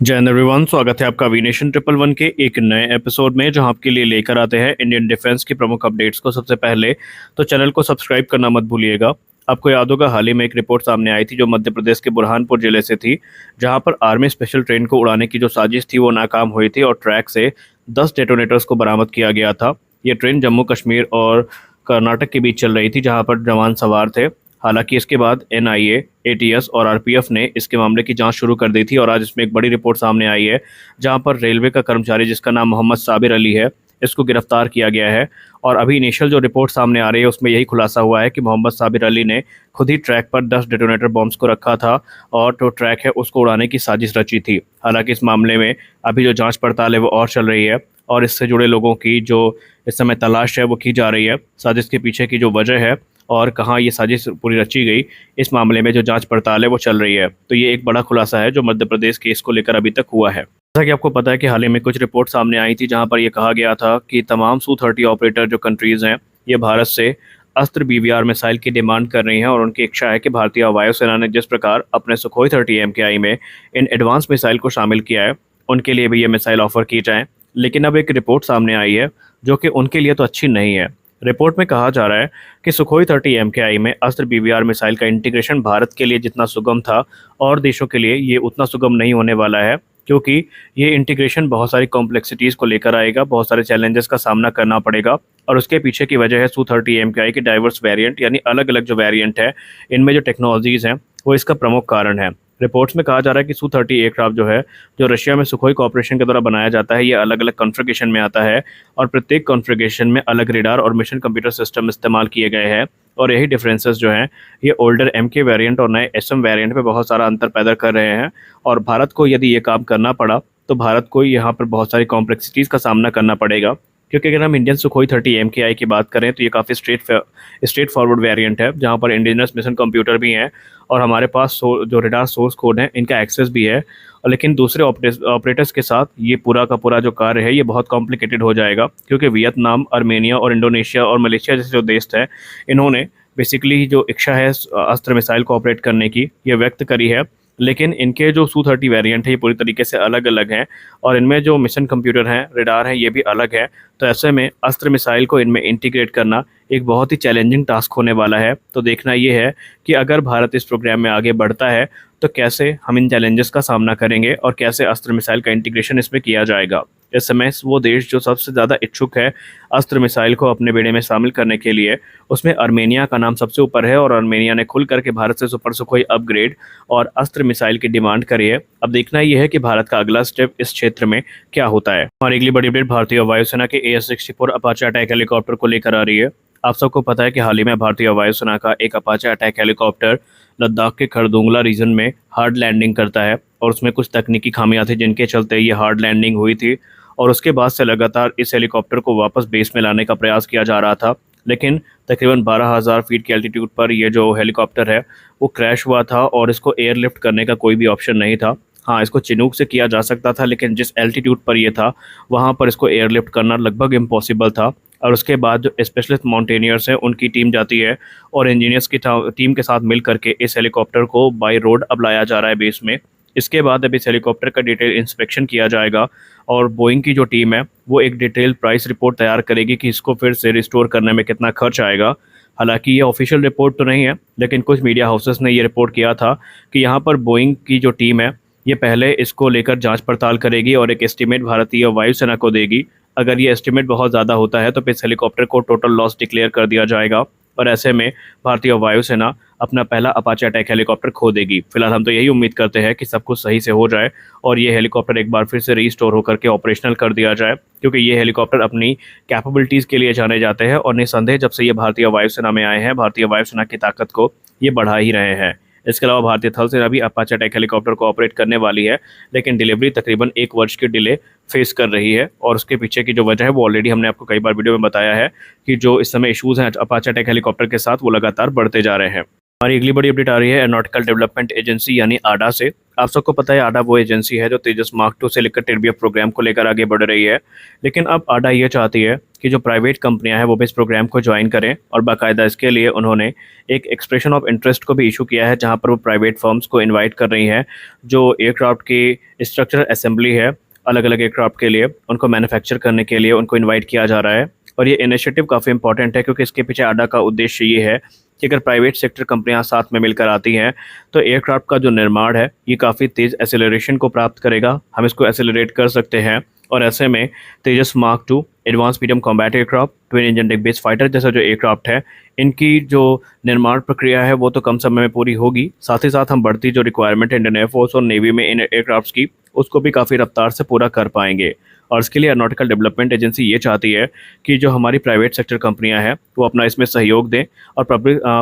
जय हिंद एवरीवन, स्वागत है आपका अविनेशन 111 के एक नए एपिसोड में, जहां आपके लिए लेकर आते हैं इंडियन डिफेंस की प्रमुख अपडेट्स को सबसे पहले। तो चैनल को सब्सक्राइब करना मत भूलिएगा। आपको याद होगा, हाल ही में एक रिपोर्ट सामने आई थी जो मध्य प्रदेश के बुरहानपुर जिले से थी, जहां पर आर्मी स्पेशल ट्रेन को उड़ाने की जो साजिश थी वो नाकाम हुई थी और ट्रैक से 10 डेटोनेटर्स को बरामद किया गया था। ये ट्रेन जम्मू कश्मीर और कर्नाटक के बीच चल रही थी, जहां पर जवान सवार थे। हालांकि इसके बाद एनआईए, एटीएस और आरपीएफ ने इसके मामले की जांच शुरू कर दी थी और आज इसमें एक बड़ी रिपोर्ट सामने आई है, जहां पर रेलवे का कर्मचारी जिसका नाम मोहम्मद साबिर अली है, इसको गिरफ्तार किया गया है। और अभी इनिशियल जो रिपोर्ट सामने आ रही है उसमें यही खुलासा हुआ है कि मोहम्मद साबिर अली ने खुद ही ट्रैक पर 10 डेटोनेटर बॉम्ब्स को रखा था और जो ट्रैक है उसको उड़ाने की साजिश रची थी। हालांकि इस मामले में अभी जो जाँच पड़ताल है वो और चल रही है और इससे जुड़े लोगों की जो इस समय तलाश है वो की जा रही है। साजिश के पीछे की जो वजह है और कहाँ ये साजिश पूरी रची गई, इस मामले में जो जांच पड़ताल है वो चल रही है। तो ये एक बड़ा खुलासा है जो मध्य प्रदेश केस को लेकर अभी तक हुआ है। जैसा कि आपको पता है कि हाल ही में कुछ रिपोर्ट सामने आई थी, जहां पर यह कहा गया था कि तमाम Su-30 ऑपरेटर जो कंट्रीज़ हैं, ये भारत से अस्त्र BVR मिसाइल की डिमांड कर रही हैं और उनकी इच्छा है कि भारतीय वायुसेना ने जिस प्रकार अपने सुखोई 30 MKI में इन एडवांस मिसाइल को शामिल किया है, उनके लिए भी ये मिसाइल ऑफर की जाए। लेकिन अब एक रिपोर्ट सामने आई है जो कि उनके लिए तो अच्छी नहीं है। रिपोर्ट में कहा जा रहा है कि सुखोई 30 MKI में अस्त्र BVR मिसाइल का इंटीग्रेशन भारत के लिए जितना सुगम था और देशों के लिए ये उतना सुगम नहीं होने वाला है, क्योंकि ये इंटीग्रेशन बहुत सारी कॉम्प्लेक्सिटीज़ को लेकर आएगा, बहुत सारे चैलेंजेस का सामना करना पड़ेगा। और उसके पीछे की वजह है Su-30 MKI के डाइवर्स वेरिएंट, यानी अलग अलग जो वेरिएंट है, इनमें जो टेक्नोलॉजीज़ हैं वो इसका प्रमुख कारण है। रिपोर्ट्स में कहा जा रहा है कि Su-30 एयरक्राफ्ट जो है, जो रशिया में सुखोई कॉर्पोरेशन के द्वारा बनाया जाता है, ये अलग अलग कॉन्फ़िगरेशन में आता है और प्रत्येक कॉन्फ़िगरेशन में अलग रेडार और मिशन कंप्यूटर सिस्टम इस्तेमाल किए गए हैं। और यही डिफरेंसेस जो हैं, ये ओल्डर MK वेरिएंट और नए SM वेरिएंट में बहुत सारा अंतर पैदा कर रहे हैं। और भारत को यदि ये काम करना पड़ा तो भारत को यहाँ पर बहुत सारी कॉम्प्लेक्सिटीज़ का सामना करना पड़ेगा, क्योंकि अगर हम इंडियन सुखोई 30 MKI की बात करें तो ये काफ़ी स्ट्रेट फॉरवर्ड वेरिएंट है, जहाँ पर इंडिजिनस मिशन कंप्यूटर भी हैं और हमारे पास जो रेडार सोर्स कोड है इनका एक्सेस भी है। और लेकिन दूसरे ऑपरेटर्स के साथ ये पूरा का पूरा जो कार्य है ये बहुत कॉम्प्लिकेटेड हो जाएगा, क्योंकि वियतनाम, आर्मेनिया और इंडोनेशिया और मलेशिया जैसे जो देश है, इन्होंने बेसिकली जो इच्छा है अस्त्र मिसाइल को ऑपरेट करने की ये व्यक्त करी है। लेकिन इनके जो Su-30 वेरिएंट है ये पूरी तरीके से अलग अलग हैं और इनमें जो मिशन कंप्यूटर हैं, रेडार हैं, ये भी अलग है। तो ऐसे में अस्त्र मिसाइल को इनमें इंटीग्रेट करना एक बहुत ही चैलेंजिंग टास्क होने वाला है। तो देखना ये है कि अगर भारत इस प्रोग्राम में आगे बढ़ता है तो कैसे हम इन चैलेंजेस का सामना करेंगे और कैसे अस्त्र मिसाइल का इंटीग्रेशन इसमें किया जाएगा। इस समय वो देश जो सबसे ज़्यादा इच्छुक है अस्त्र मिसाइल को अपने बेड़े में शामिल करने के लिए, उसमें आर्मेनिया का नाम सबसे ऊपर है और आर्मेनिया ने खुल करके भारत से सुपर सुखोई अपग्रेड और अस्त्र मिसाइल की डिमांड करी है। अब देखना यह है कि भारत का अगला स्टेप इस क्षेत्र में क्या होता है। हमारी अगली बड़ी अपडेट भारतीय वायुसेना के AS-64 अपाचे अटैक हेलीकॉप्टर को लेकर आ रही है। आप सबको पता है कि हाल ही में भारतीय वायुसेना का एक अपाचे अटैक हेलीकॉप्टर लद्दाख के खरदुंगला रीजन में हार्ड लैंडिंग करता है और उसमें कुछ तकनीकी खामियां थी जिनके चलते ये हार्ड लैंडिंग हुई थी। और उसके बाद से लगातार इस हेलीकॉप्टर को वापस बेस में लाने का प्रयास किया जा रहा था, लेकिन तकरीबन 12,000 फीट की एल्टीट्यूड पर ये जो हेलीकॉप्टर है वो क्रैश हुआ था और इसको एयरलिफ्ट करने का कोई भी ऑप्शन नहीं था। हाँ, इसको चिनूक से किया जा सकता था, लेकिन जिस एल्टीट्यूड पर ये था वहाँ पर इसको एयरलिफ्ट करना लगभग इम्पॉसिबल था। और उसके बाद जो स्पेशलिस्ट माउंटेनियर्स हैं उनकी टीम जाती है और इंजीनियर्स की टीम के साथ मिल करके इस हेलीकॉप्टर को बाय रोड अब लाया जा रहा है बेस में। इसके बाद अब इस हेलीकॉप्टर का डिटेल इंस्पेक्शन किया जाएगा और बोइंग की जो टीम है वो एक डिटेल प्राइस रिपोर्ट तैयार करेगी कि इसको फिर से रिस्टोर करने में कितना खर्च आएगा। हालांकि ये ऑफिशियल रिपोर्ट तो नहीं है, लेकिन कुछ मीडिया हाउसेस ने ये रिपोर्ट किया था कि यहाँ पर बोइंग की जो टीम है ये पहले इसको लेकर जांच पड़ताल करेगी और एक एस्टीमेट भारतीय वायुसेना को देगी। अगर ये एस्टीमेट बहुत ज़्यादा होता है तो फिर इस हेलीकॉप्टर को टोटल लॉस डिक्लेयर कर दिया जाएगा और ऐसे में भारतीय वायुसेना अपना पहला अपाचे अटैक हेलीकॉप्टर खो देगी। फिलहाल हम तो यही उम्मीद करते हैं कि सब कुछ सही से हो जाए और ये हेलीकॉप्टर एक बार फिर से रीस्टोर होकर के ऑपरेशनल कर दिया जाए, क्योंकि ये हेलीकॉप्टर अपनी कैपेबिलिटीज़ के लिए जाने जाते हैं और निस्संदेह जब से ये भारतीय वायुसेना में आए हैं भारतीय वायुसेना की ताकत को ये बढ़ा ही रहे हैं। इसके अलावा भारतीय थल सेना भी अपाचे अटैक हेलीकॉप्टर को ऑपरेट करने वाली है, लेकिन डिलीवरी तकरीबन 1 वर्ष की डिले फेस कर रही है और उसके पीछे की जो वजह है वो ऑलरेडी हमने आपको कई बार वीडियो में बताया है कि जो इस समय इशूज़ हैं अपाचे अटैक हेलीकॉप्टर के साथ वो लगातार बढ़ते जा रहे हैं। हमारी अगली बड़ी अपडेट आ रही है एरोनॉटिकल डेवलपमेंट एजेंसी यानी आडा से। आप सबको पता है आडा वो एजेंसी है जो तेजस मार्क 2 से लेकर टिरबियम प्रोग्राम को लेकर आगे बढ़ रही है। लेकिन अब आडा ये चाहती है कि जो प्राइवेट कंपनियां हैं वो भी इस प्रोग्राम को ज्वाइन करें, और बाकायदा इसके लिए उन्होंने एक एक्सप्रेशन ऑफ इंटरेस्ट को भी इशू किया है, जहां पर वो प्राइवेट फर्म्स को इनवाइट कर रही हैं जो एयरक्राफ्ट की स्ट्रक्चर असेंबली है अलग अलग एयरक्राफ्ट के लिए, उनको मैन्युफैक्चर करने के लिए उनको इन्वाइट किया जा रहा है। और ये इनिशिएटिव काफ़ी इंपॉर्टेंट है, क्योंकि इसके पीछे आडा का उद्देश्य ये है कि अगर प्राइवेट सेक्टर कंपनियां साथ में मिलकर आती हैं तो एयरक्राफ्ट का जो निर्माण है ये काफ़ी तेज़ एक्सेलरेशन को प्राप्त करेगा, हम इसको एक्सेलरेट कर सकते हैं। और ऐसे में Tejas mark 2 advance medium combat aircraft, twin engine deck base fighter जैसा जो एयरक्राफ्ट है, इनकी जो निर्माण प्रक्रिया है वो तो कम समय में पूरी होगी, साथ ही साथ हम बढ़ती जो रिक्वायरमेंट है इंडियन एयरफोर्स और नेवी में इन एयरक्राफ्ट्स की, उसको भी काफ़ी रफ्तार से पूरा कर पाएंगे। और इसके लिए एरोनॉटिकल डेवलपमेंट एजेंसी ये चाहती है कि जो हमारी प्राइवेट सेक्टर कंपनियां हैं वो अपना इसमें सहयोग दें और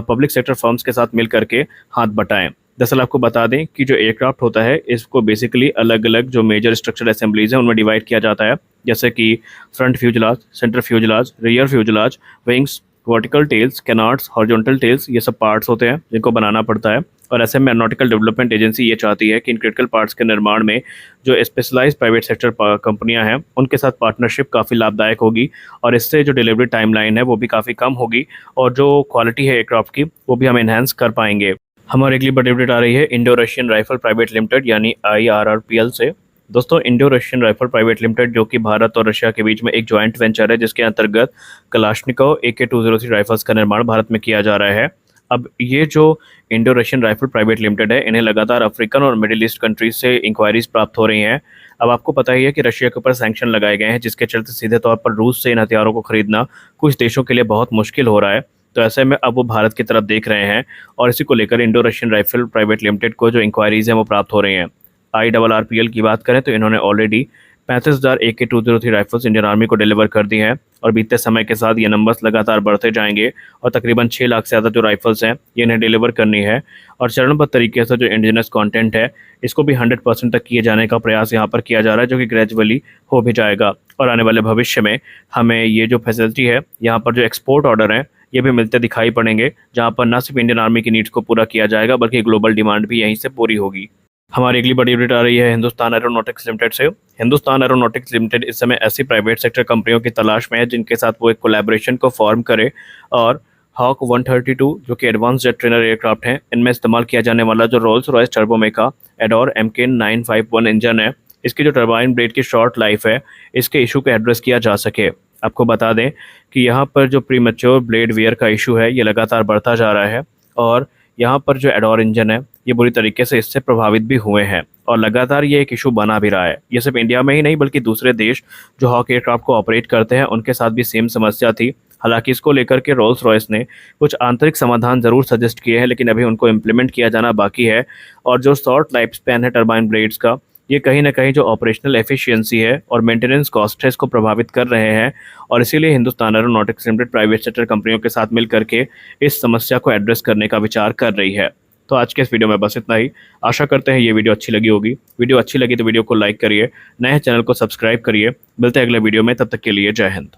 पब्लिक सेक्टर फर्म्स के साथ मिल करके हाथ बटाएं। दरअसल आपको बता दें कि जो एयरक्राफ्ट होता है इसको बेसिकली अलग अलग जो मेजर स्ट्रक्चर असेंबलीज हैं उनमें डिवाइड किया जाता है, जैसे कि front fuselage, centre fuselage, rear fuselage, wings, vertical tails, canards, horizontal tails, ये सब पार्ट्स होते हैं जिनको बनाना पड़ता है। और ऐसे में एरोनॉटिकल डेवलपमेंट एजेंसी ये चाहती है कि इन क्रिटिकल पार्ट्स के निर्माण में जो स्पेशलाइज प्राइवेट सेक्टर कंपनियां हैं उनके साथ पार्टनरशिप काफ़ी लाभदायक होगी, और इससे जो डिलीवरी टाइमलाइन है वो भी काफ़ी कम होगी, और जो क्वालिटी है एयरक्राफ्ट की वो भी हम एनहांस कर पाएंगे। हमारी अगली बड़ी अपडेट आ रही है Indo Russian rifle private limited यानी IRRPL से। दोस्तों, Indo Russian rifle private limited जो कि भारत और रशिया के बीच में एक जॉइंट वेंचर है, जिसके अंतर्गत कलाश्निकोव AK-203 राइफल्स का निर्माण भारत में किया जा रहा है। अब ये जो Indo Russian rifle private limited है, इन्हें लगातार अफ्रीकन और मिडिल ईस्ट कंट्रीज से इंक्वायरीज प्राप्त हो रही हैं। अब आपको पता ही है कि रशिया के ऊपर सैंक्शन लगाए गए हैं, जिसके चलते सीधे तौर पर रूस से इन हथियारों को खरीदना कुछ देशों के लिए बहुत मुश्किल हो रहा है। तो ऐसे में अब वो भारत की तरफ देख रहे हैं, और इसी को लेकर Indo Russian rifle private limited को जो इंक्वायरीज हैं वो प्राप्त हो रही हैं। IRRPL की बात करें तो इन्होंने already 35,000 AK-203 rifles Indian army को डिलीवर कर दी हैं, और बीतते समय के साथ ये नंबर्स लगातार बढ़ते जाएंगे, और तकरीबन 6 लाख से ज़्यादा जो राइफल्स हैं ये इन्हें डिलीवर करनी है। और चरणबद्ध तरीके से जो इंडिजिनस कंटेंट है इसको भी 100% तक किए जाने का प्रयास यहाँ पर किया जा रहा है, जो कि ग्रेजुअली हो भी जाएगा। और आने वाले भविष्य में हमें ये जो फैसिलिटी है, यहाँ पर जो एक्सपोर्ट ऑर्डर हैं ये भी मिलते दिखाई पड़ेंगे, जहाँ पर न सिर्फ इंडियन आर्मी की नीड्स को पूरा किया जाएगा बल्कि ग्लोबल डिमांड भी यहीं से पूरी होगी। हमारी अगली बड़ी अपडेट आ रही है हिंदुस्तान एरोनॉटिक्स लिमिटेड से। हिंदुस्तान एरोनॉटिक्स लिमिटेड इस समय ऐसी प्राइवेट सेक्टर कंपनियों की तलाश में है जिनके साथ वो एक कोलैबोरेशन को फॉर्म करे, और हॉक 132 जो कि एडवांस जेट ट्रेनर एयरक्राफ्ट हैं, इनमें इस्तेमाल किया जाने वाला जो Rolls Royce Turbomeca Adour MK951 engine है, इसकी जो टर्बाइन ब्लेड की शॉर्ट लाइफ है इसके इशू को एड्रेस किया जा सके। आपको बता दें कि यहाँ पर जो प्रीमेच्योर ब्लेड वेयर का इशू है ये लगातार बढ़ता जा रहा है, और यहाँ पर जो एडोर इंजन है ये बुरी तरीके से इससे प्रभावित भी हुए हैं, और लगातार ये एक इशू बना भी रहा है। ये सिर्फ इंडिया में ही नहीं बल्कि दूसरे देश जो हॉक एयरक्राफ्ट को ऑपरेट करते हैं उनके साथ भी सेम समस्या थी। हालांकि इसको लेकर के रोल्स रॉयस ने कुछ आंतरिक समाधान ज़रूर सजेस्ट किए हैं, लेकिन अभी उनको इम्प्लीमेंट किया जाना बाकी है। और जो शॉर्ट लाइफ स्पैन है टर्बाइन ब्लेड्स का, ये कहीं ना कहीं जो ऑपरेशनल एफिशिएंसी है और मेंटेनेंस कॉस्ट है इसको प्रभावित कर रहे हैं, और इसीलिए Hindustan aeronautics limited private sector कंपनियों के साथ मिल करके इस समस्या को एड्रेस करने का विचार कर रही है। तो आज के इस वीडियो में बस इतना ही। आशा करते हैं ये वीडियो अच्छी लगी होगी। वीडियो अच्छी लगी तो वीडियो को लाइक करिए, नए चैनल को सब्सक्राइब करिए। मिलते हैं अगले वीडियो में, तब तक के लिए जय हिंद।